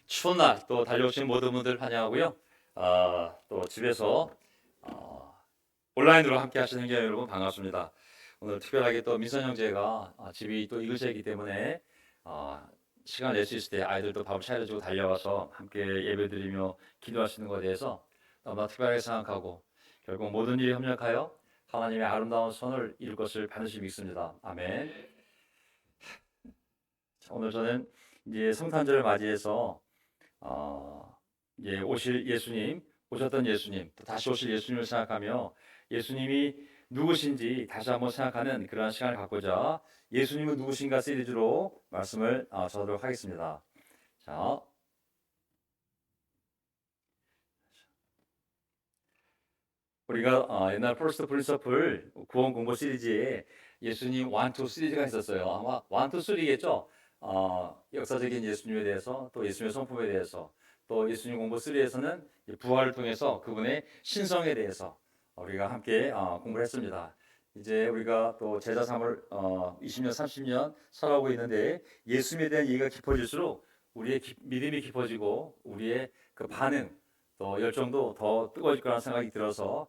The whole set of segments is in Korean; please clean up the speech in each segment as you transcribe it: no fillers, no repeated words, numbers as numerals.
추운 날 또 달려오신 모든 분들 환영하고요. 또 집에서 온라인으로 함께 하시는 게 여러분 반갑습니다. 오늘 특별하게 또 민선 형제가 집이 또 이글제이기 때문에 아, 시간 낼 수 있을 때 아이들도 밥을 차려주고 달려와서 함께 예배드리며 기도하시는 것에 대해서 너무나 특별하게 생각하고 결국 모든 일이 협력하여 하나님의 아름다운 선을 이룰 것을 반드시 믿습니다. 아멘. 오늘 저는 이제 성탄절을 맞이해서 이제 오실 예수님, 오셨던 예수님, 또 다시 오실 예수님을 생각하며 예수님이 누구신지 다시 한번 생각하는 그러한 시간을 갖고자 예수님은 누구신가 시리즈로 말씀을 전하도록 하겠습니다. 자, 우리가 옛날 퍼스트 프린서플 구원 공부 시리즈에 예수님 1, 2 시리즈가 있었어요. 아마 1, 2, 3겠죠? 역사적인 예수님에 대해서 또 예수님의 성품에 대해서 또 예수님 공부 3에서는 부활을 통해서 그분의 신성에 대해서 우리가 함께 공부를 했습니다. 이제 우리가 또 제자 삶을 20년, 30년 살아오고 있는데 예수님에 대한 이해가 깊어질수록 우리의 믿음이 깊어지고 우리의 그 반응 또 열정도 더 뜨거워질 거라는 생각이 들어서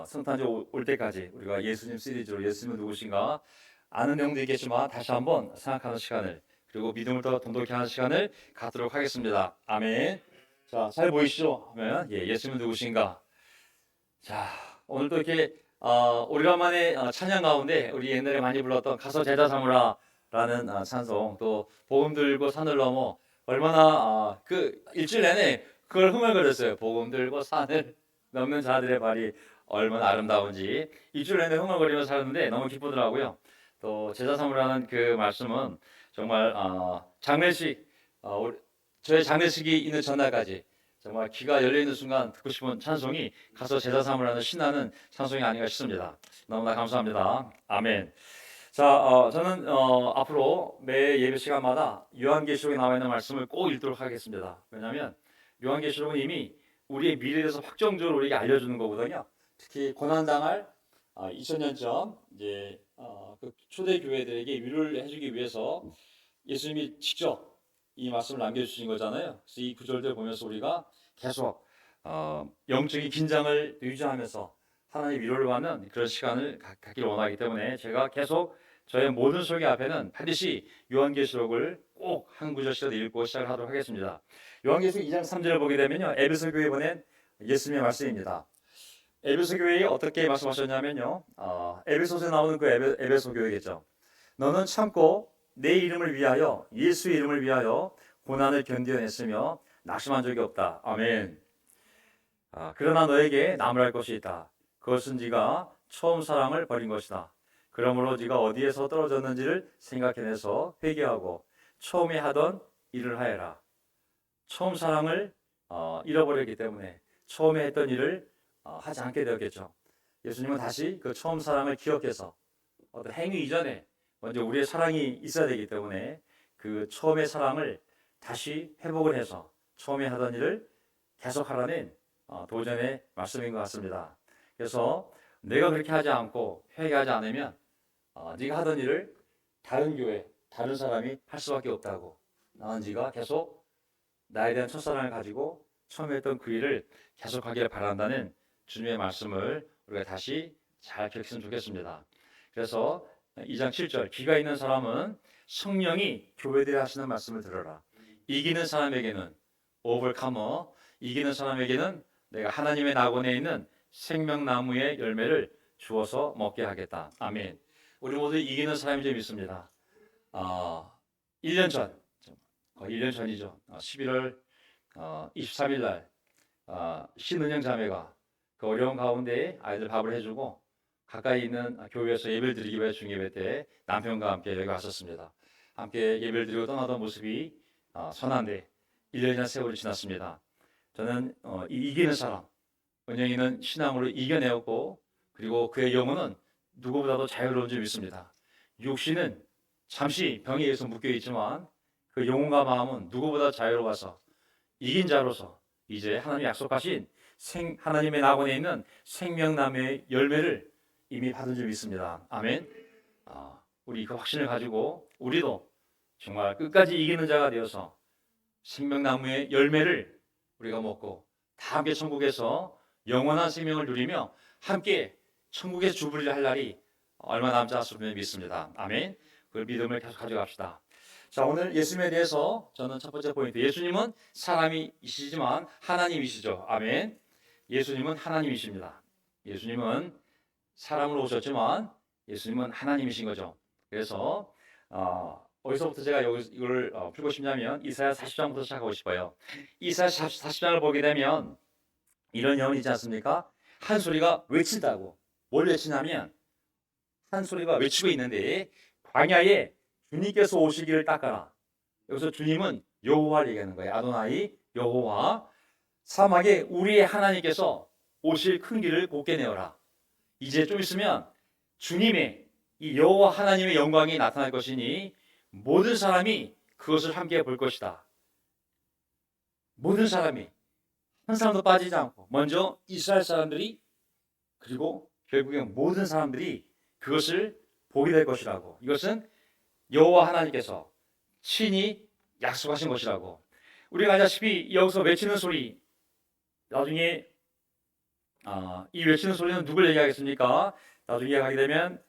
성탄절 올 때까지 우리가 예수님 시리즈로 예수님은 누구신가 아는 내용도 있겠지만 다시 한번 생각하는 시간을 그리고 믿음을 더 돈독히 하는 시간을 갖도록 하겠습니다. 아멘. 자, 잘 보이시죠? 하면 예수님은 누구신가? 자, 오늘 또 이렇게 오래간만에 찬양 가운데 우리 옛날에 많이 불렀던 가서 제자 삼으라라는 찬송 또 복음 들고 산을 넘어 얼마나 그 일주일 내내 그걸 흥얼거렸어요. 복음 들고 산을 넘는 자들의 발이 얼마나 아름다운지 일주일 내내 흥얼거리면서 살았는데 너무 기쁘더라고요. 또 제자 삼으라는 그 말씀은 정말 장례식 저의 장례식이 있는 전날까지 정말 귀가 열려 있는 순간 듣고 싶은 찬송이 가서 제자 삼으라는 신나는 찬송이 아닌가 싶습니다. 너무나 감사합니다. 아멘. 자, 저는 앞으로 매 예배 시간마다 요한계시록에 나와 있는 말씀을 꼭 읽도록 하겠습니다. 왜냐하면 요한계시록은 이미 우리의 미래에 대해서 확정적으로 우리에게 알려주는 거거든요. 특히 고난당할 2000년 전 이제 그 초대 교회들에게 위로를 해주기 위해서 예수님이 직접 이 말씀을 남겨주신 거잖아요. 그래서 이 구절들 보면서 우리가 계속 영적인 긴장을 유지하면서 하나님의 위로를 받는 그런 시간을 갖기를 원하기 때문에 제가 계속 저의 모든 설교 앞에는 반드시 요한계시록을 꼭 한 구절씩 읽고 시작을 하도록 하겠습니다. 요한계시록 2장 3절을 보게 되면요, 에베소 교회에 보낸 예수님의 말씀입니다. 에베소 교회에 어떻게 말씀하셨냐면요, 에베소서에 나오는 그 에베소 교회겠죠. 너는 참고 내 이름을 위하여 예수의 이름을 위하여 고난을 견뎌냈으며 낙심한 적이 없다. 아멘. 그러나 너에게 나무랄 것이 있다. 그것은 네가 처음 사랑을 버린 것이다. 그러므로 네가 어디에서 떨어졌는지를 생각해내서 회개하고 처음에 하던 일을 하여라. 처음 사랑을 잃어버렸기 때문에 처음에 했던 일을 하지 않게 되었겠죠. 예수님은 다시 그 처음 사랑을 기억해서 어떤 행위 이전에 먼저 우리의 사랑이 있어야 되기 때문에 그 처음의 사랑을 다시 회복을 해서 처음에 하던 일을 계속하라는 도전의 말씀인 것 같습니다. 그래서 내가 그렇게 하지 않고 회개하지 않으면 네가 하던 일을 다른 교회, 다른 사람이 할 수밖에 없다고. 나는 네가 계속 나에 대한 첫사랑을 가지고 처음에 했던 그 일을 계속하기를 바란다는 주님의 말씀을 우리가 다시 잘 기억했으면 좋겠습니다. 그래서 2장 7절 귀가 있는 사람은 성령이 교회들이 하시는 말씀을 들어라. 이기는 사람에게는 오버카머, 이기는 사람에게는 내가 하나님의 낙원에 있는 생명나무의 열매를 주어서 먹게 하겠다. 아멘. 우리 모두 이기는 사람이 좀 있습니다. 1년 전, 거의 1년 전이죠. 11월 23일 날 신은영 자매가 그 어려운 가운데 아이들 밥을 해주고 가까이 있는 교회에서 예배를 드리기 위해 중예배 때 남편과 함께 여기 왔었습니다. 함께 예배를 드리고 떠나던 모습이 선한데 1년이나 세월이 지났습니다. 저는 이기는 사람, 은영이는 신앙으로 이겨내었고 그리고 그의 영혼은 누구보다도 자유로운 줄 믿습니다. 육신은 잠시 병에 의해서 묶여있지만 그 영혼과 마음은 누구보다 자유로워서 이긴 자로서 이제 하나님이 약속하신 하나님의 낙원에 있는 생명나무의 열매를 이미 받은 줄 믿습니다. 아멘. 우리 그 확신을 가지고 우리도 정말 끝까지 이기는 자가 되어서 생명나무의 열매를 우리가 먹고 다 함께 천국에서 영원한 생명을 누리며 함께 천국의 주부리를 할 날이 얼마 남지 않았음을 믿습니다. 아멘. 그 믿음을 계속 가져갑시다. 자, 오늘 예수님에 대해서 저는 첫 번째 포인트, 예수님은 사람이시지만 하나님이시죠. 아멘. 예수님은 하나님이십니다. 예수님은 사람으로 오셨지만 예수님은 하나님이신 거죠. 그래서 어디서부터 제가 이걸 풀고 싶냐면 이사야 40장부터 시작하고 싶어요. 이사야 40장을 보게 되면 이런 예언이 있지 않습니까? 한 소리가 외친다고. 뭘 외치냐면 한 소리가 외치고 있는데 광야에 주님께서 오시기를 닦아라. 여기서 주님은 여호와를 얘기하는 거예요. 아도나이 여호와. 사막에 우리의 하나님께서 오실 큰 길을 곧게 내어라. 이제 좀 있으면 주님의 이 여호와 하나님의 영광이 나타날 것이니 모든 사람이 그것을 함께 볼 것이다. 모든 사람이 한 사람도 빠지지 않고 먼저 이스라엘 사람들이 그리고 결국엔 모든 사람들이 그것을 보게 될 것이라고. 이것은 여호와 하나님께서 친히 약속하신 것이라고. 우리가 알다시피 여기서 외치는 소리, 나중에 이 외치는 소리는 누굴 얘기하겠습니까? 나중에 가게 되면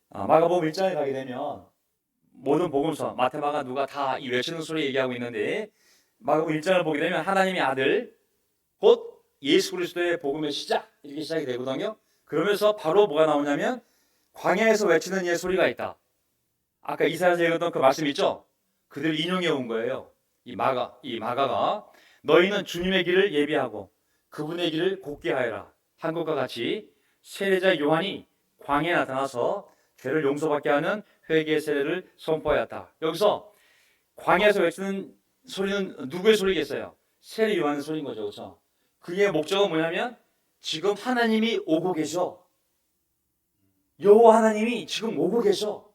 마가복음 1장에 가게 되면 모든 복음서 마태, 마가, 누가 다 이 외치는 소리 얘기하고 있는데 마가복음 1장을 보게 되면 하나님의 아들 곧 예수 그리스도의 복음의 시작 이렇게 시작이 되거든요. 그러면서 바로 뭐가 나오냐면 광야에서 외치는 이의 소리가 있다. 아까 이사야서 읽었던 그 말씀 있죠? 그들 인용해 온 거예요. 이 마가가 너희는 주님의 길을 예비하고 그분의 길을 곧게 하여라. 한 것과 같이 세례자 요한이 광야에 나타나서 죄를 용서받게 하는 회개의 세례를 선포하였다. 여기서 광야에서 외치는 소리는 누구의 소리겠어요? 세례 요한의 소리인 거죠. 그렇죠? 그의 목적은 뭐냐면 지금 하나님이 오고 계셔. 여호와 하나님이 지금 오고 계셔.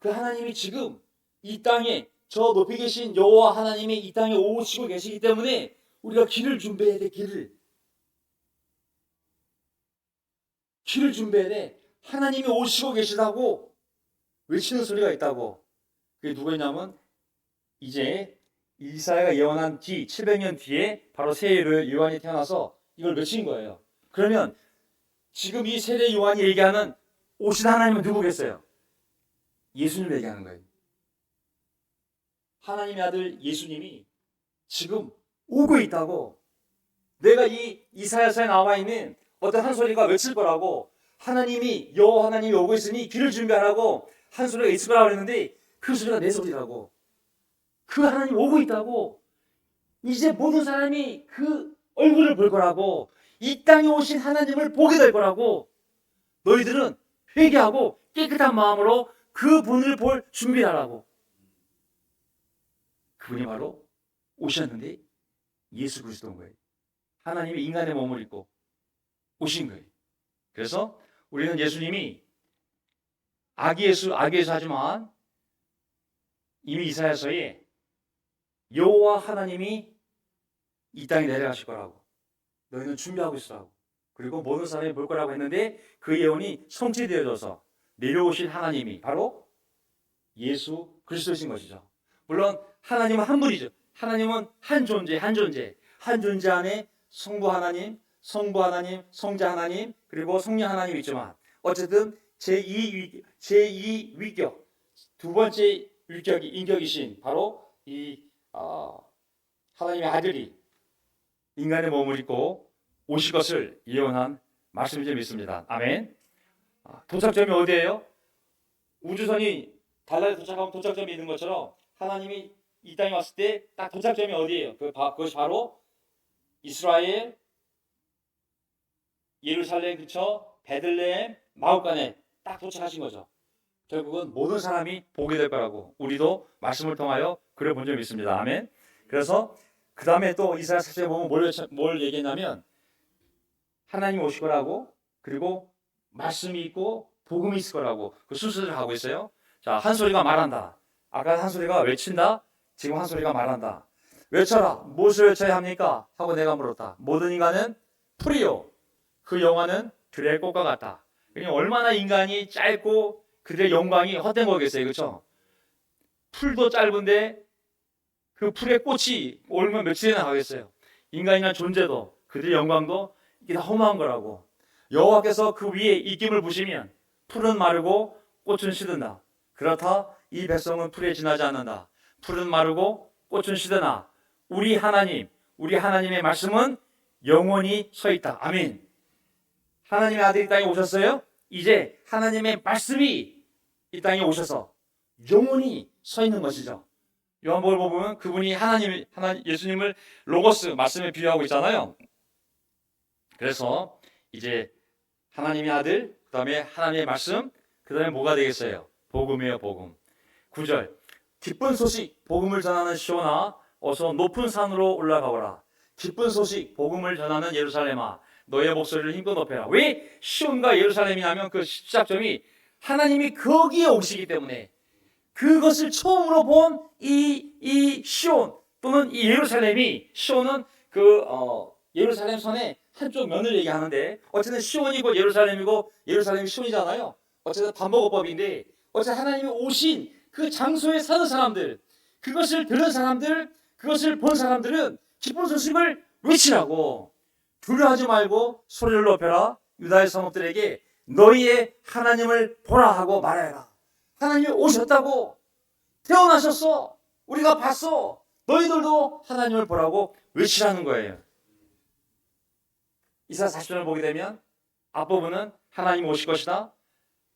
그 하나님이 지금 이 땅에 저 높이 계신 여호와 하나님이 이 땅에 오시고 계시기 때문에 우리가 길을 준비해야 돼. 길을 준비해야 돼. 하나님이 오시고 계시다고 외치는 소리가 있다고. 그게 누구냐면 이제 이사야가 예언한 뒤 700년 뒤에 바로 세례 요한이 태어나서 이걸 외친 거예요. 그러면 지금 이 세례 요한이 얘기하는 오신 하나님은 누구겠어요? 예수님 얘기하는 거예요. 하나님의 아들 예수님이 지금 오고 있다고. 내가 이 이사야서에 나와 있는 어떤 한 소리가 외칠 거라고, 하나님이 여호와 하나님이 오고 있으니 길을 준비하라고 한 소리가 있을 거라고 그랬는데 그 소리가 내 소리라고. 그 하나님 오고 있다고. 이제 모든 사람이 그 얼굴을 볼 거라고. 이 땅에 오신 하나님을 보게 될 거라고. 너희들은 회개하고 깨끗한 마음으로 그 분을 볼 준비하라고. 그분이 바로 오셨는데 예수 그리스도인 거예요. 하나님이 인간의 몸을 입고 오신 거예요. 그래서 우리는 예수님이 아기 예수 하지만 이미 이사야서에 여호와 하나님이 이 땅에 내려가실 거라고, 너희는 준비하고 있으라고, 그리고 모든 사람이 볼 거라고 했는데 그 예언이 성취되어져서 내려오신 하나님이 바로 예수 그리스도이신 것이죠. 물론 하나님은 한 분이죠. 하나님은 한 존재 안에 성부 하나님, 성자 하나님, 그리고 성령 하나님이 있지만 어쨌든 제2 위격, 두 번째 인격이신 바로 이 하나님의 아들이 인간의 몸을 입고 오실 것을 예언한 말씀을 믿습니다. 아멘. 도착점이 어디예요? 우주선이 달달에 도착하면 도착점이 있는 것처럼 하나님이 이 땅에 왔을 때 딱 도착점이 어디예요? 그것이 바로 이스라엘, 예루살렘 근처 베들레헴 마옥간에 딱 도착하신 거죠. 결국은 모든 사람이 보게 될 거라고 우리도 말씀을 통하여 그래 본 적이 있습니다. 아멘. 그래서 그 다음에 또 이사야 40장에 보면 뭘 얘기했냐면 하나님 오실 거라고, 그리고 말씀이 있고 복음이 있을 거라고 그 순서를 하고 있어요. 자, 한 소리가 말한다. 아까 한 소리가 외친다. 지금 한 소리가 말한다. 외쳐라. 무엇을 외쳐야 합니까? 하고 내가 물었다. 모든 인간은 풀이요, 그 영화는 들의 꽃과 같다. 그러니까 얼마나 인간이 짧고 그들의 영광이 헛된 거겠어요. 그렇죠? 풀도 짧은데 그 풀에 꽃이 오르면 며칠이나 가겠어요. 인간이란 존재도 그들의 영광도 이게 다 허무한 거라고. 여호와께서 그 위에 입김을 부시면 풀은 마르고 꽃은 시든다. 그렇다 이 백성은 풀에 지나지 않는다. 풀은 마르고 꽃은 시드나 우리 하나님, 우리 하나님의 말씀은 영원히 서 있다. 아멘. 하나님의 아들이 땅에 오셨어요. 이제 하나님의 말씀이 이 땅에 오셔서 영원히 서 있는 것이죠. 요한복음을 보면 그분이 하나님 예수님을 로고스 말씀에 비유하고 있잖아요. 그래서 이제 하나님의 아들, 그 다음에 하나님의 말씀, 그 다음에 뭐가 되겠어요? 복음이에요, 복음. 9절 기쁜 소식, 복음을 전하는 시온아 어서 높은 산으로 올라가거라. 기쁜 소식, 복음을 전하는 예루살렘아 너의 목소리를 힘껏 높여라. 왜 시온과 예루살렘이냐면 그 시작점이 하나님이 거기에 오시기 때문에 그것을 처음으로 본 이 시온 또는 이 예루살렘이 시온은 예루살렘 선의 한쪽 면을 얘기하는데 어쨌든 시온이 곧 예루살렘이고 예루살렘이 시온이잖아요. 어쨌든 반복어법인데 어쨌든 하나님이 오신 그 장소에 사는 사람들, 그것을 들은 사람들, 그것을 본 사람들은 기쁜 소식을 외치라고. 두려워하지 말고 소리를 높여라. 유다의 성읍들에게 너희의 하나님을 보라 하고 말해라. 하나님이 오셨다고. 태어나셨어. 우리가 봤어. 너희들도 하나님을 보라고 외치라는 거예요. 이사야 40장을 보게 되면 앞부분은 하나님이 오실 것이다.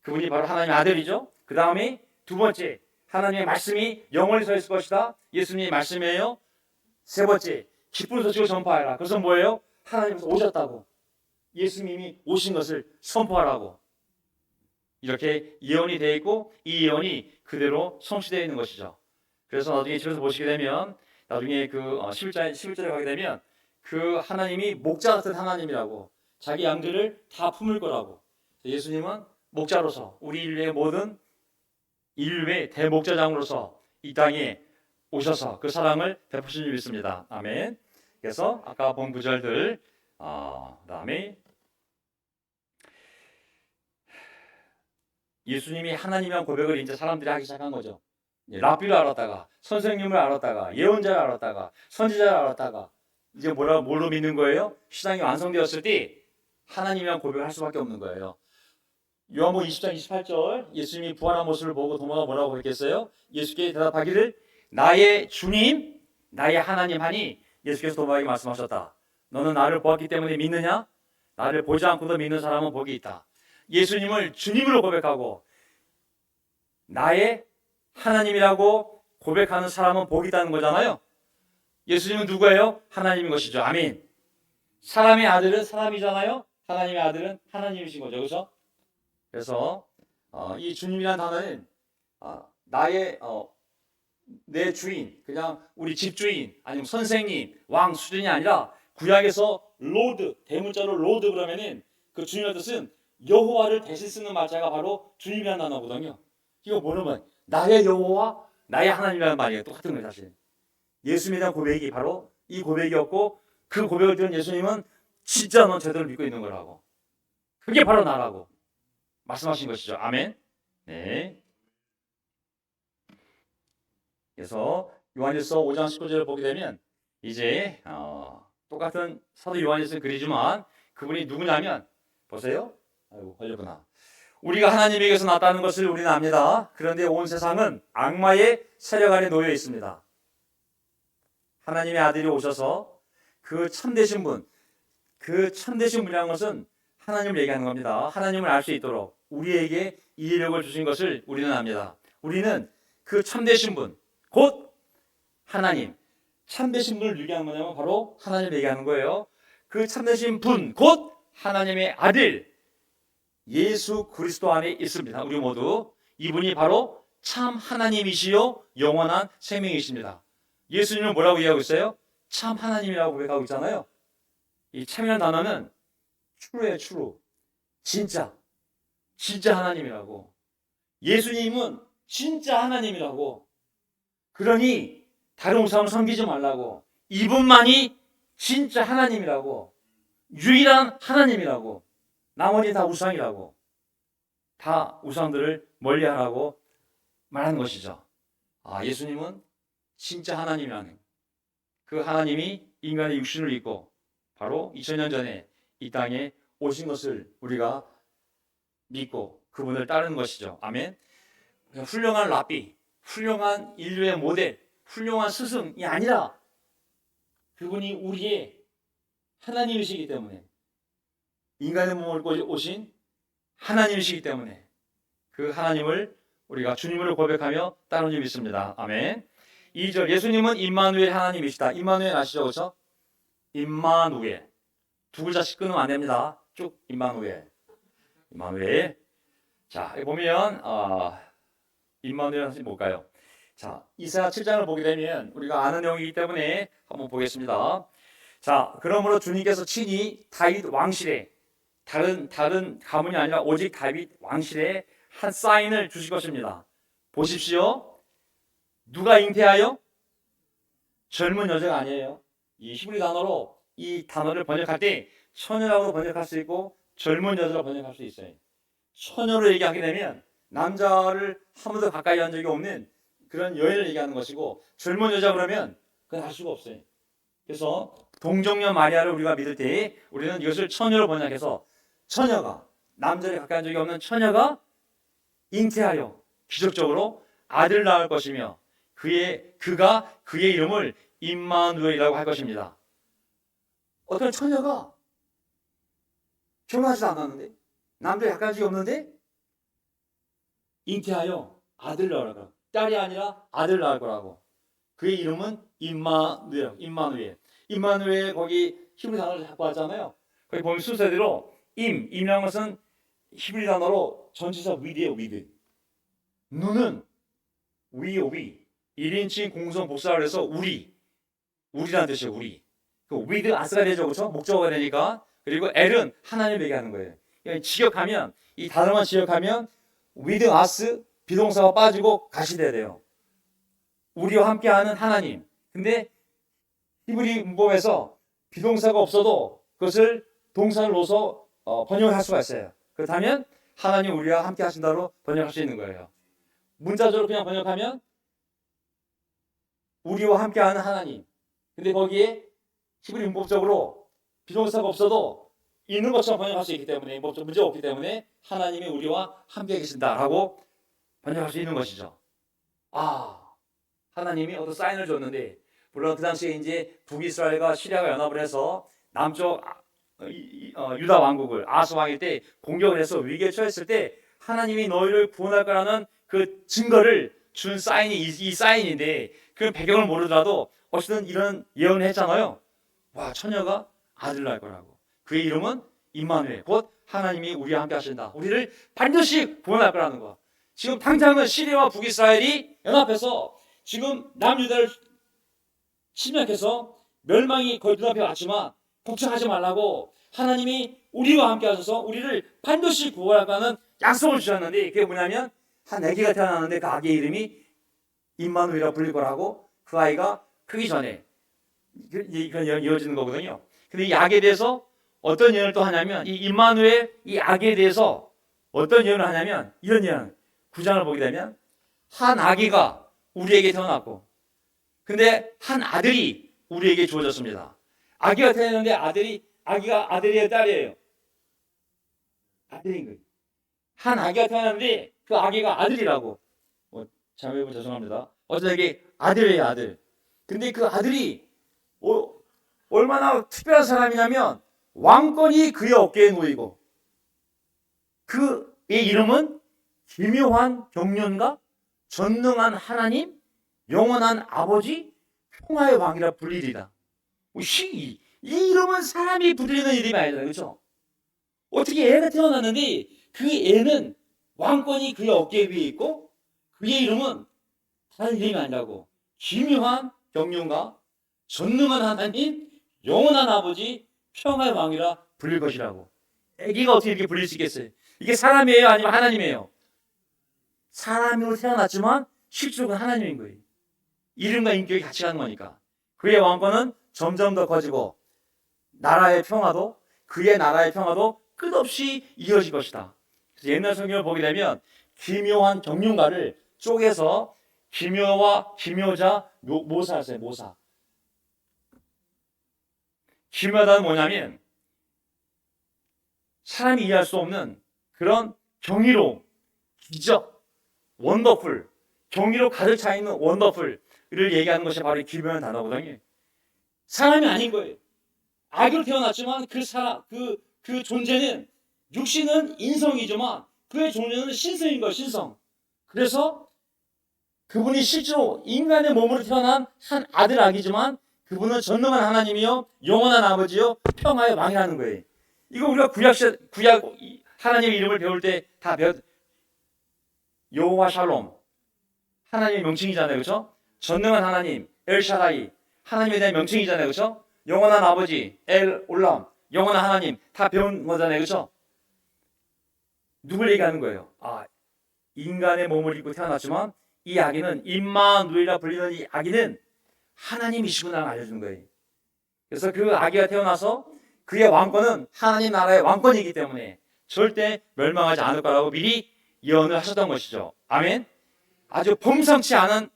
그분이 바로 하나님의 아들이죠. 그 다음에 두 번째 하나님의 말씀이 영원히 서 있을 것이다. 예수님의 말씀이에요. 세 번째 기쁜 소식을 전파하라. 그것은 뭐예요? 하나님께서 오셨다고. 예수님이 오신 것을 선포하라고. 이렇게 예언이 되어 있고 이 예언이 그대로 성취되어 있는 것이죠. 그래서 나중에 집에서 보시게 되면 나중에 그 11절에 가게 되면 그 하나님이 목자 같은 하나님이라고 자기 양들을 다 품을 거라고. 예수님은 목자로서 우리 인류의 모든 인류의 대목자장으로서 이 땅에 오셔서 그 사랑을 베푸신 줄 믿습니다. 아멘. 그래서 아까 본 구절들 그다음에 예수님이 하나님이란 고백을 이제 사람들이 하기 시작한 거죠. 랍비를 알았다가 선생님을 알았다가 예언자를 알았다가 선지자를 알았다가 이제 뭘로 믿는 거예요? 신앙이 완성되었을 때 하나님이란 고백을 할 수밖에 없는 거예요. 요한복음 20장 28절 예수님이 부활한 모습을 보고 도마가 뭐라고 했겠어요? 예수께 대답하기를 나의 주님, 나의 하나님 하니 예수께서 도마에게 말씀하셨다. 너는 나를 보았기 때문에 믿느냐? 나를 보지 않고도 믿는 사람은 복이 있다. 예수님을 주님으로 고백하고 나의 하나님이라고 고백하는 사람은 복이 있다는 거잖아요. 예수님은 누구예요? 하나님인 것이죠. 아멘. 사람의 아들은 사람이잖아요. 하나님의 아들은 하나님이신 거죠. 그렇죠? 그래서 이 주님이라는 단어는 내 주인, 그냥 우리 집주인 아니면 선생님, 왕 수준이 아니라 구약에서 로드, 대문자로 로드 그러면은 그 주님의 뜻은 여호와를 대신 쓰는 말자가 바로 주님이라는 단어거든요. 이거 뭐냐면 나의 여호와, 나의 하나님이라는 말이에요. 똑같은 거예요, 사실. 예수님에 대한 고백이 바로 이 고백이었고 그 고백을 들은 예수님은 진짜 넌 제대로 믿고 있는 거라고. 그게 바로 나라고 말씀하신 것이죠. 아멘. 네. 그래서 요한일서 5장 19절을 보게 되면 이제 똑같은 사도 요한일서는 그리지만 그분이 누구냐면 보세요. 아이고 걸렸구나. 우리가 하나님에게서 났다는 것을 우리는 압니다. 그런데 온 세상은 악마의 세력 아래 놓여 있습니다. 하나님의 아들이 오셔서 그 참되신 분이라는 것은 하나님을 얘기하는 겁니다. 하나님을 알 수 있도록 우리에게 이해력을 주신 것을 우리는 압니다. 우리는 그 참되신 분, 곧 하나님, 참되신 분을 얘기하는 거냐면 바로 하나님을 얘기하는 거예요. 그 참되신 분, 곧 하나님의 아들 예수 그리스도 안에 있습니다. 우리 모두 이분이 바로 참 하나님이시요 영원한 생명이십니다. 예수님은 뭐라고 얘기하고 있어요? 참 하나님이라고 고백하고 있잖아요. 이 참이라는 단어는 true예요, true. 진짜 하나님이라고. 예수님은 진짜 하나님이라고. 그러니 다른 우상을 섬기지 말라고. 이분만이 진짜 하나님이라고. 유일한 하나님이라고. 나머지 다 우상이라고. 다 우상들을 멀리하라고 말하는 것이죠. 예수님은 진짜 하나님이라는 그 하나님이 인간의 육신을 입고 바로 2000년 전에 이 땅에 오신 것을 우리가 믿고 그분을 따르는 것이죠. 아멘. 훌륭한 랍비, 훌륭한 인류의 모델, 훌륭한 스승이 아니라 그분이 우리의 하나님이시기 때문에, 인간의 몸을 입고 오신 하나님이시기 때문에 그 하나님을 우리가 주님으로 고백하며 따르는 줄 믿습니다. 아멘. 2절, 예수님은 임마누엘 하나님이시다. 임마누엘 아시죠? 그렇죠? 임마누엘. 두 글자씩 끊으면 안 됩니다. 쭉 임마누엘. 임마누엘. 자, 여기 보면 임마누엘 하나님 뭘까요? 자, 이사야 7장을 보게 되면 우리가 아는 내용이기 때문에 한번 보겠습니다. 자, 그러므로 주님께서 친히 다윗 왕실에, 다른 가문이 아니라 오직 다윗 왕실에 한 사인을 주실 것입니다. 보십시오. 누가 잉태하여? 젊은 여자가 아니에요. 이 히브리 단어로 이 단어를 번역할 때 처녀라고 번역할 수 있고 젊은 여자라고 번역할 수 있어요. 처녀로 얘기하게 되면 남자를 한 번도 가까이 한 적이 없는 그런 여인을 얘기하는 것이고, 젊은 여자 그러면 그건 알 수가 없어요. 그래서 동정녀 마리아를 우리가 믿을 때 우리는 이것을 처녀로 번역해서, 처녀가, 남자를 가까이 한 적이 없는 처녀가 잉태하여 기적적으로 아들을 낳을 것이며 그가 그의 이름을 임마누엘이라고 할 것입니다. 어떤 처녀가 결혼하지도 않았는데, 남자를 가까이 한 적이 없는데 잉태하여 아들을 낳을 거라고, 딸이 아니라 아들을 낳을 거라고. 그의 이름은 임마누엘. 임마누엘, 거기 히브리 단어를 갖고 왔잖아요. 거기 보면 순서대로 임이라는 것은 히브리 단어로 전치사 with예요. with. 누는 위 1인칭 공성 복사를 해서 우리라는 뜻이에요. 우리. 그 with 아스가 되죠. 그렇죠? 목적어가 되니까. 그리고 L은 하나님을 얘기하는 거예요. 그러니까 직역하면, 이 단어만 직역하면 with us 비동사가 빠지고 가시 돼야 돼요. 우리와 함께하는 하나님. 근데 히브리 문법에서 비동사가 없어도 그것을 동사를 넣어서 번역할 수가 있어요. 그렇다면 하나님 우리와 함께 하신다로 번역할 수 있는 거예요. 문자적으로 그냥 번역하면 우리와 함께하는 하나님. 근데 거기에 히브리 문법적으로 비동사가 없어도 있는 것처럼 번역할 수 있기 때문에, 문제가 없기 때문에 하나님이 우리와 함께 계신다라고 번역할 수 있는 것이죠. 하나님이 어떤 사인을 줬는데, 물론 그 당시에 이제 북이스라엘과 시리아가 연합을 해서 남쪽 유다 왕국을 아스 왕일 때 공격을 해서 위기에 처했을 때 하나님이 너희를 구원할 거라는 그 증거를 준 사인이 이 사인인데, 그 배경을 모르더라도 어쨌든 이런 예언을 했잖아요. 와, 처녀가 아들 낳을 거라고. 그의 이름은 임마누엘, 곧 하나님이 우리와 함께 하신다. 우리를 반드시 구원할 거라는 거. 지금 당장은 시리아와 북이스라엘이 연합해서 지금 남유다를 침략해서 멸망이 거의 눈앞에 왔지만 걱정하지 말라고 하나님이 우리와 함께 하셔서 우리를 반드시 구원할까는 약속을 주셨는데, 그게 뭐냐면 한 아기가 태어났는데 그 아기의 이름이 임마누엘이라 불릴 거라고. 그 아이가 크기 전에 그런 예언이 이어지는 거거든요. 근데 이 아기에 대해서 어떤 예언을 또 하냐면, 이 임마누엘, 이 아기에 대해서 어떤 예언을 하냐면, 이런 예언, 9장을 보게 되면 한 아기가 우리에게 태어났고, 근데 한 아들이 우리에게 주어졌습니다. 아기가 태어났는데 아기가 아들이에요, 딸이에요? 아들인 거예요. 한 아기가 태어났는데 그 아기가 아들이라고. 자매분 죄송합니다. 어쨌든 이게 아들이에요, 아들. 근데 그 아들이 얼마나 특별한 사람이냐면 왕권이 그의 어깨에 놓이고, 그의 이름은 기묘한 경륜가, 전능한 하나님, 영원한 아버지, 평화의 왕이라 불리리라. 이 이름은 사람이 부르는 이름이 아니잖아요. 그렇죠? 어떻게 애가 태어났는데 그 애는 왕권이 그의 어깨 위에 있고 그의 이름은 다른 이름이 아니라고. 기묘한 경륜가, 전능한 하나님, 영원한 아버지, 평화의 왕이라 불릴 것이라고. 애기가 어떻게 이렇게 불릴 수 있겠어요? 이게 사람이에요? 아니면 하나님이에요? 사람으로 태어났지만 실적은 하나님인 거예요. 이름과 인격이 같이 가는 거니까. 그의 왕권은 점점 더 커지고 그의 나라의 평화도 끝없이 이어질 것이다. 그래서 옛날 성경을 보게 되면 기묘한 경륜가를 쪼개서 기묘와 기묘자 모사였어요. 모사. 기묘하다는 뭐냐면 사람이 이해할 수 없는 그런 경이로움, 기적, 원더풀, 경이로 가득 차 있는 원더풀을 얘기하는 것이 바로 이 기묘한 단어거든요. 사람이 아닌 거예요. 악으로 태어났지만 그 존재는 육신은 인성이지만 그의 존재는 신성인 거예요. 신성. 그래서 그분이 실제로 인간의 몸으로 태어난 한 아들 아기지만 그분은 전능한 하나님이요 영원한 아버지요 평화의 왕이라는 거예요. 이거 우리가 구약 하나님의 이름을 배울 때 다 여호와 샬롬 하나님의 명칭이잖아요. 그렇죠? 전능한 하나님 엘샤다이 하나님에 대한 명칭이잖아요. 그렇죠? 영원한 아버지 엘 올람 영원한 하나님 다 배운 거잖아요. 그렇죠? 누굴 얘기하는 거예요? 인간의 몸을 입고 태어났지만 이 아기는 임마누엘이라 불리는 이 아기는 하나님이시구나 알려주는 거예요. 그래서 그 아기가 태어나서 그의 왕권은 하나님 나라의 왕권이기 때문에 절대 멸망하지 않을 거라고 미리 예언을 하셨던 것이죠. 아멘. 아주 범상치 않은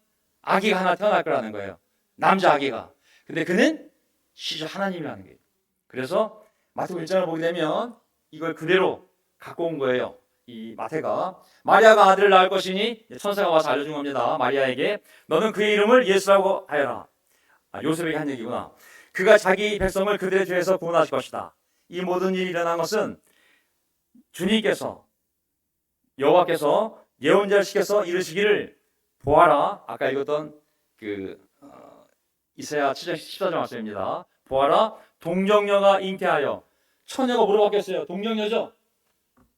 아기가 하나 태어날 거라는 거예요. 남자 아기가. 근데 그는 시저 하나님이라는 거예요. 그래서 마태복음 1장을 보게 되면 이걸 그대로 갖고 온 거예요. 이 마태가 마리아가 아들을 낳을 것이니 천사가 와서 알려준 겁니다. 마리아에게 너는 그의 이름을 예수라고 하여라. 요셉에게 한 얘기구나. 그가 자기 백성을 그들의 죄에서 구원하실 것이다. 이 모든 일이 일어난 것은 주님께서 여호와께서 예언자를 시켜서 이르시기를 보아라. 아까 읽었던 이사야 7장 14절 말씀입니다. 보아라 동정녀가 잉태하여 처녀가 뭐로 바뀌었어요? 동정녀죠.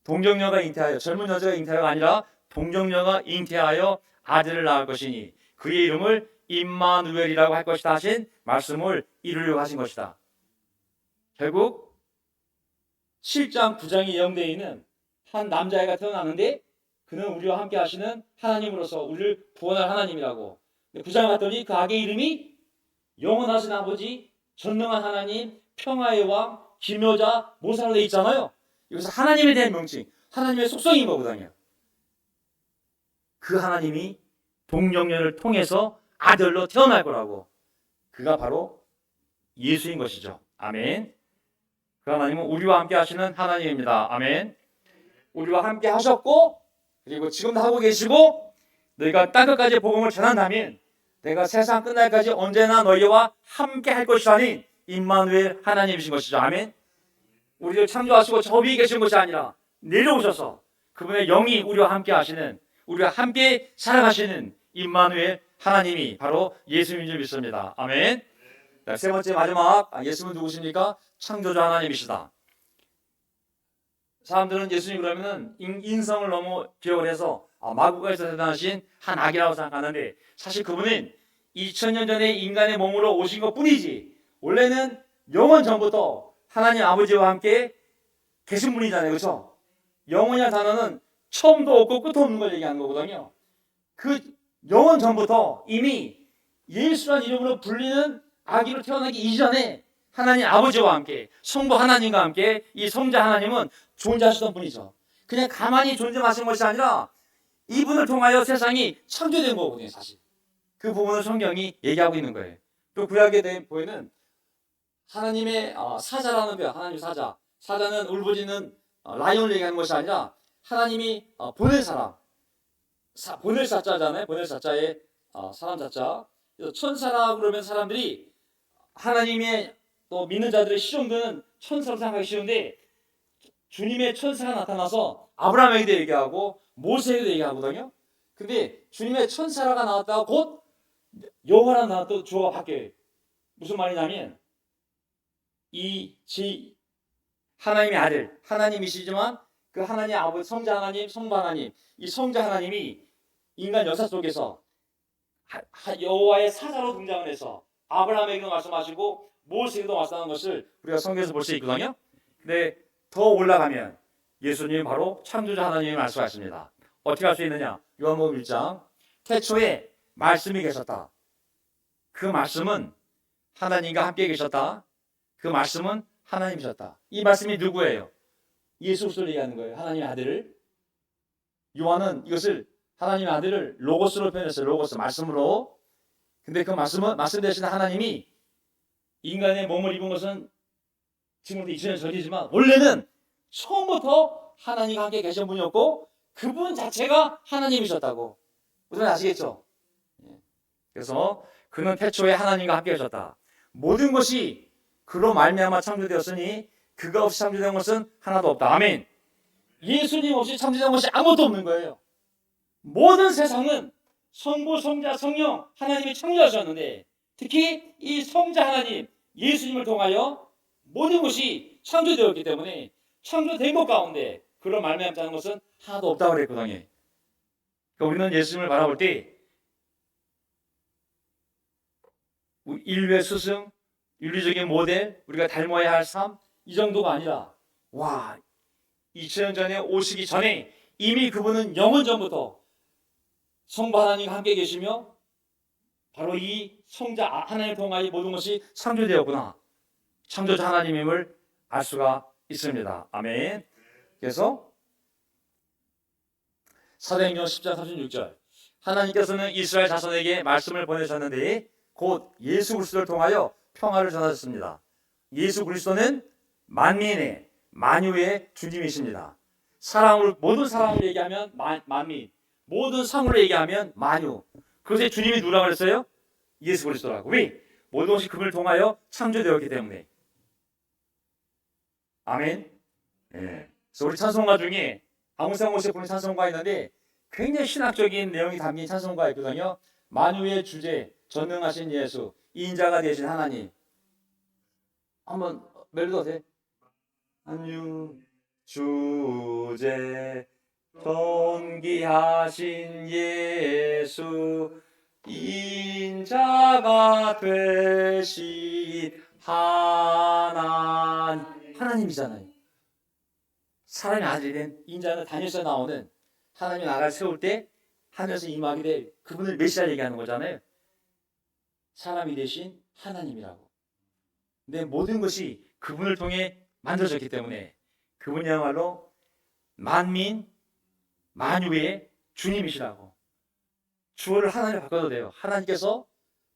동정녀가 잉태하여 젊은 여자가 잉태하여가 아니라 동정녀가 잉태하여 아들을 낳을 것이니 그의 이름을 임마누엘이라고 할 것이다 하신 말씀을 이루려고 하신 것이다. 결국 7장 9장에 예언되어 있는 한 남자애가 태어나는데 그는 우리와 함께 하시는 하나님으로서 우리를 구원할 하나님이라고. 9장을 봤더니 그 아기의 이름이 영원하신 아버지, 전능한 하나님, 평화의 왕, 기묘자, 모사로 되어 있잖아요. 여기서 하나님에 대한 명칭, 하나님의 속성인 거거든요. 그 하나님이 동정녀를 통해서 아들로 태어날 거라고. 그가 바로 예수인 것이죠. 아멘. 그 하나님은 우리와 함께 하시는 하나님입니다. 아멘. 우리와 함께 하셨고 그리고 지금도 하고 계시고 너희가 땅끝까지 복음을 전한다면 내가 세상 끝날까지 언제나 너희와 함께 할 것이라니 임마누엘 하나님이신 것이죠. 아멘. 우리를 창조하시고 저 위에 계신 것이 아니라 내려오셔서 그분의 영이 우리와 함께 하시는 우리와 함께 살아가시는 임마누엘 하나님이 바로 예수님인 줄 믿습니다. 아멘. 세 번째 마지막 예수님은 누구십니까? 창조주 하나님이시다. 사람들은 예수님 그러면은 인성을 너무 기억을 해서 마구가에서 태어나신 한 아기라고 생각하는데 사실 그분은 2000년 전에 인간의 몸으로 오신 것 뿐이지 원래는 영원 전부터 하나님 아버지와 함께 계신 분이잖아요. 그렇죠? 영원이라는 단어는 처음도 없고 끝도 없는 걸 얘기하는 거거든요. 그 영원 전부터 이미 예수라는 이름으로 불리는 아기로 태어나기 이전에 하나님 아버지와 함께 성부 하나님과 함께 이 성자 하나님은 존재하시던 분이죠. 그냥 가만히 존재하신 것이 아니라 이분을 통하여 세상이 창조된 거거든요. 사실 그 부분을 성경이 얘기하고 있는 거예요. 또 구약에 대해 보이는 하나님의 사자라는 표현, 하나님의 사자는 울부짖는 라이온을 얘기하는 것이 아니라 하나님이 보낼 사람, 보낼 사자잖아요. 보낼 사자에 사람 사자. 그래서 천사라 그러면 사람들이 하나님의 또 믿는 자들의 시종들은 천사로 생각하기 쉬운데 주님의 천사가 나타나서 아브라함에게도 얘기하고 모세에게도 얘기하거든요. 근데 주님의 천사가 나왔다가 곧 여호와라 나왔다가 주어가 바뀌어요. 무슨 말이냐면 하나님의 아들 하나님이시지만 그 하나님의 아버지 성자 하나님 성부 하나님 이 성자 하나님이 인간 역사 속에서 여호와의 사자로 등장을 해서 아브라함에게도 말씀하시고 모세에게도 말씀하는 것을 우리가 성경에서 볼 수 있거든요. 근데 더 올라가면 예수님이 바로 창조자 하나님이 말씀하십니다. 어떻게 할 수 있느냐? 요한복음 1장 태초에 말씀이 계셨다. 그 말씀은 하나님과 함께 계셨다. 그 말씀은 하나님이셨다. 이 말씀이 누구예요? 예수 그리스도를 얘기하는 거예요. 하나님의 아들을. 요한은 이것을 하나님의 아들을 로고스로 표현했어요. 로고스, 말씀으로. 근데 그 말씀 대신 하나님이 인간의 몸을 입은 것은 지금부터 2000년 전이지만 원래는 처음부터 하나님과 함께 계신 분이었고 그분 자체가 하나님이셨다고. 무슨 말인지 아시겠죠? 그래서 그는 태초에 하나님과 함께 계셨다. 모든 것이 그로 말미암아 창조되었으니 그가 없이 창조된 것은 하나도 없다. 아멘. 예수님 없이 창조된 것이 아무것도 없는 거예요. 모든 세상은 성부, 성자, 성령 하나님이 창조하셨는데 특히 이 성자 하나님 예수님을 통하여 모든 것이 창조되었기 때문에 창조된 것 가운데 그런 말미암지 않은 것은 하나도 없다고 그랬거든요. 그러니까 우리는 예수님을 바라볼 때 인류의 스승, 윤리적인 모델, 우리가 닮아야 할 삶, 이 정도가 아니라 와, 2000년 전에 오시기 전에 이미 그분은 영원 전부터 성부 하나님과 함께 계시며 바로 이 성자 하나님을 통하여 모든 것이 창조되었구나. 창조자 하나님임을 알 수가 있습니다. 아멘. 그래서 사도행전 10장 36절 하나님께서는 이스라엘 자손에게 말씀을 보내셨는데 곧 예수 그리스도를 통하여 평화를 전하셨습니다. 예수 그리스도는 만민의 만유의 주님이십니다. 모든 사랑으로 얘기하면 만민, 모든 상으로 얘기하면 만유. 그것의 주님이 누구라고 그랬어요? 예수 그리스도라고. 왜? 모든 것이 그분을 통하여 창조되었기 때문에. 아멘. 예. 그래서 우리 찬송가 중에 아무상 곳에 부르는 찬송가 있는데 굉장히 신학적인 내용이 담긴 찬송가 있거든요. 만유의 주제, 전능하신 예수, 인자가 되신 하나님. 한번 멜로디 어때? 만유 주제, 존귀하신 예수, 인자가 되신 하나님이잖아요. 사람의 아들이 된 인자는 다니엘서에 나오는 하나님의 나라를 세울 때 하늘에서 임하게 될 그분을 메시아 얘기하는 거잖아요. 사람이 되신 하나님이라고. 근데 모든 것이 그분을 통해 만들어졌기 때문에 그분이야말로 만민, 만유의 주님이시라고. 주어를 하나님을 바꿔도 돼요. 하나님께서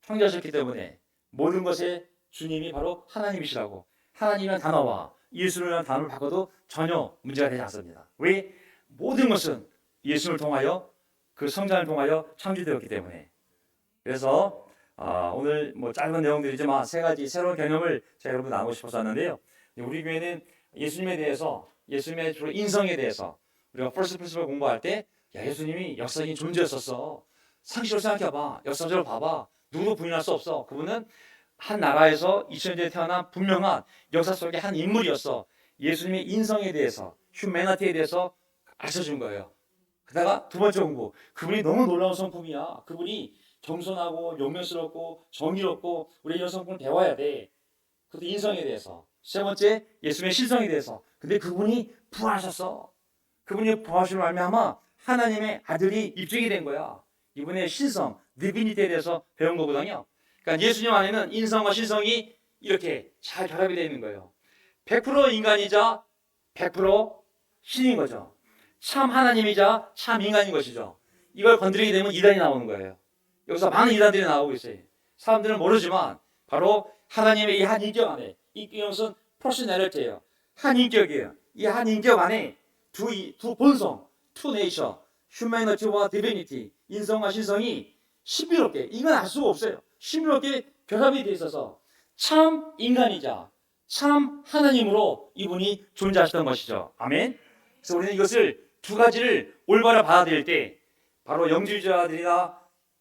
창조하셨기 때문에 모든 것의 주님이 바로 하나님이시라고. 하나님이라는 단어와 예수라는 단어를 바꿔도 전혀 문제가 되지 않습니다. 왜? 모든 것은 예수를 통하여 그 성장을 통하여 창조되었기 때문에. 그래서 오늘 뭐 짧은 내용들이지만 세 가지 새로운 개념을 제가 여러분 나누고 싶어서 하는데요. 우리 교회는 예수님에 대해서, 예수님의 주로 인성에 대해서 우리가 퍼스트 프린시플 공부할 때 예수님이 역사적인 존재였었어. 상식으로 생각해봐. 역사적으로 봐봐. 누구도 부인할 수 없어. 그분은 한 나라에서 2000년 전에 태어난 분명한 역사 속의 한 인물이었어. 예수님의 인성에 대해서, 휴메니티에 대해서 알려준 거예요. 그다가 두 번째 공부. 그분이 너무 놀라운 성품이야. 그분이 겸손하고 용맹스럽고 정의롭고 우리 이런 성품을 배워야 돼. 그것도 인성에 대해서. 세 번째, 예수님의 신성에 대해서. 근데 그분이 부활하셨어. 그분이 부활하심을 말미암아 하나님의 아들이 입증이 된 거야. 이분의 신성, 디비니티에 대해서 배운 거거든요. 그러니까 예수님 안에는 인성과 신성이 이렇게 잘 결합이 되어 있는 거예요. 100% 인간이자 100% 신인 거죠. 참 하나님이자 참 인간인 것이죠. 이걸 건드리게 되면 이단이 나오는 거예요. 여기서 많은 이단들이 나오고 있어요. 사람들은 모르지만 바로 하나님의 이 한 인격 안에, 인격은 퍼스널리티예요. 한 인격이에요. 이 한 인격 안에 두 본성, 투 네이처, 휴메니티와 디비니티, 인성과 신성이 신비롭게, 이건 알 수가 없어요. 신비롭게 결합이 되어 있어서 참 인간이자 참 하나님으로 이분이 존재하셨던 것이죠. 아멘. 그래서 우리는 이것을 두 가지를 올바로 받아들일 때 바로 영주의자들이나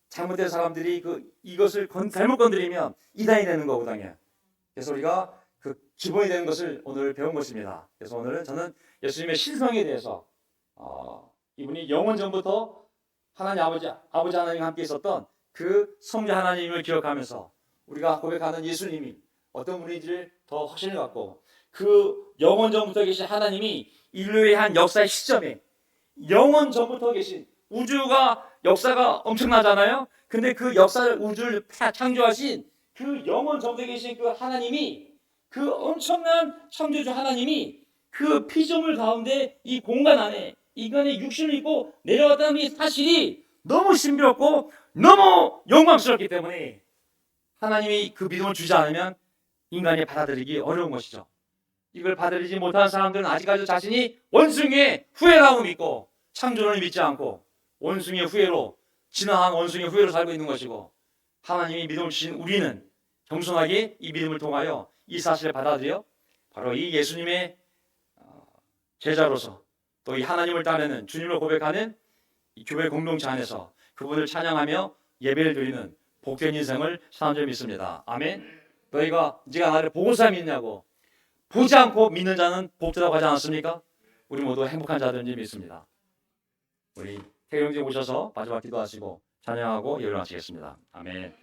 잘못된 사람들이 이것을 잘못 건드리면 이단이 되는 거거든요. 그래서 우리가 그 기본이 되는 것을 오늘 배운 것입니다. 그래서 오늘은 저는 예수님의 신성에 대해서 이분이 영원 전부터 하나님 아버지 하나님과 함께 있었던 그 성자 하나님을 기억하면서 우리가 고백하는 예수님이 어떤 분인지를 더 확신을 갖고 그 영원 전부터 계신 하나님이 인류의 한 역사의 시점에 영원 전부터 계신 우주가 역사가 엄청나잖아요. 근데 그 역사를 우주를 창조하신 그 영원 전부터 계신 그 하나님이 그 엄청난 창조주 하나님이 그 피조물 가운데 이 공간 안에 인간의 육신을 입고 내려왔다는 이 사실이 너무 신비롭고 너무 영광스럽기 때문에 하나님이 그 믿음을 주지 않으면 인간이 받아들이기 어려운 것이죠. 이걸 받아들이지 못한 사람들은 아직까지도 자신이 원숭이의 후예라고 믿고 창조를 믿지 않고 원숭이의 후예로, 진화한 원숭이의 후예로 살고 있는 것이고, 하나님이 믿음을 주신 우리는 겸손하게 이 믿음을 통하여 이 사실을 받아들여 바로 이 예수님의 제자로서 또 이 하나님을 따르는 주님을 고백하는 이 교회 공동체 안에서 그분을 찬양하며 예배를 드리는 복된 인생을 사는 줄 믿습니다. 아멘. 너희가 나를 보고서 믿냐고, 보지 않고 믿는 자는 복되다고 하지 않았습니까? 우리 모두 행복한 자들인지 믿습니다. 우리 태경지 오셔서 마지막 기도하시고 찬양하고 예를 마치겠습니다. 아멘.